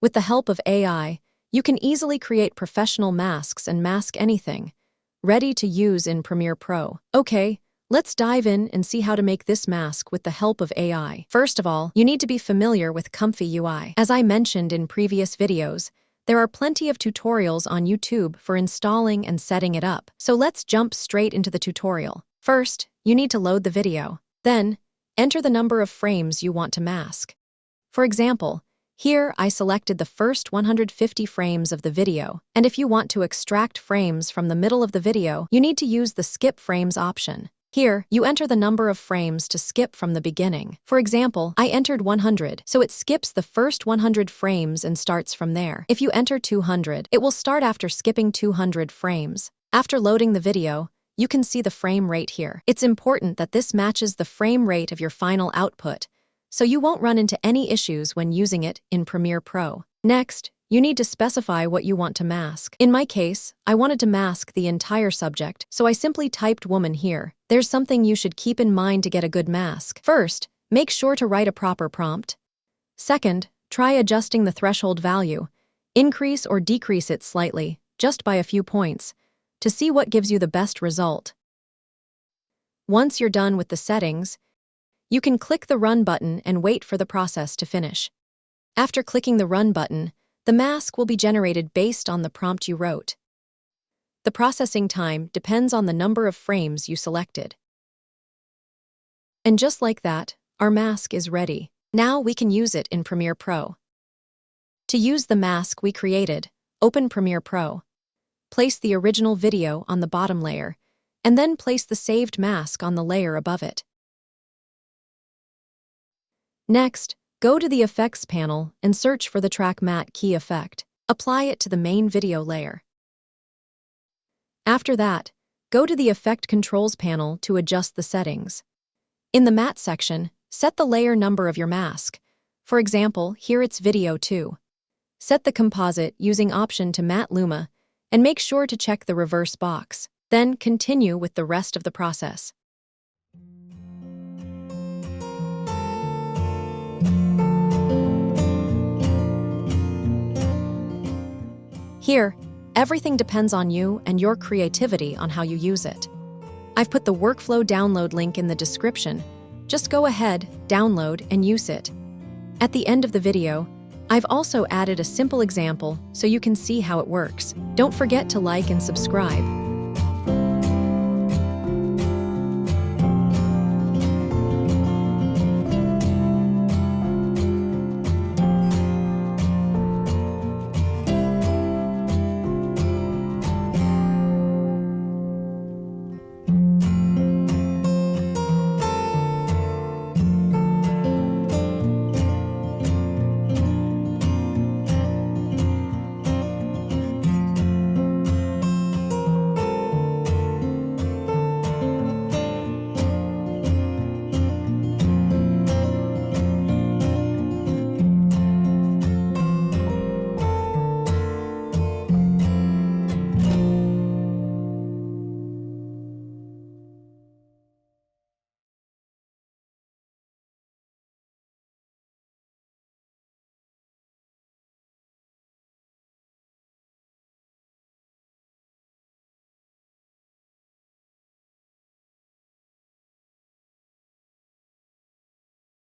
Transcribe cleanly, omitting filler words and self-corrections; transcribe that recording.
With the help of AI, you can easily create professional masks and mask anything, ready to use in Premiere Pro. Okay, let's dive in and see how to make this mask with the help of AI. First of all, you need to be familiar with ComfyUI. As I mentioned in previous videos, there are plenty of tutorials on YouTube for installing and setting it up. So let's jump straight into the tutorial. First, you need to load the video. Then, enter the number of frames you want to mask. For example, here I selected the first 150 frames of the video, and if you want to extract frames from the middle of the video, you need to use the Skip Frames option. Here, you enter the number of frames to skip from the beginning. For example, I entered 100, so it skips the first 100 frames and starts from there. If you enter 200, it will start after skipping 200 frames. After loading the video, you can see the frame rate here. It's important that this matches the frame rate of your final output, so you won't run into any issues when using it in Premiere Pro. Next, you need to specify what you want to mask. In my case, I wanted to mask the entire subject, so I simply typed woman here. There's something you should keep in mind to get a good mask. First, make sure to write a proper prompt. Second, try adjusting the threshold value. Increase or decrease it slightly, just by a few points, to see what gives you the best result. Once you're done with the settings, you can click the Run button and wait for the process to finish. After clicking the Run button, the mask will be generated based on the prompt you wrote. The processing time depends on the number of frames you selected. And just like that, our mask is ready. Now we can use it in Premiere Pro. To use the mask we created, open Premiere Pro. Place the original video on the bottom layer, and then place the saved mask on the layer above it. Next, go to the Effects panel and search for the Track Matte key effect. Apply it to the main video layer. After that, go to the Effect Controls panel to adjust the settings. In the Matte section, set the layer number of your mask. For example, here it's Video 2. Set the composite using option to Matte Luma, and make sure to check the reverse box. Then continue with the rest of the process. Here, everything depends on you and your creativity on how you use it. I've put the workflow download link in the description. Just go ahead, download, and use it. At the end of the video, I've also added a simple example so you can see how it works. Don't forget to like and subscribe.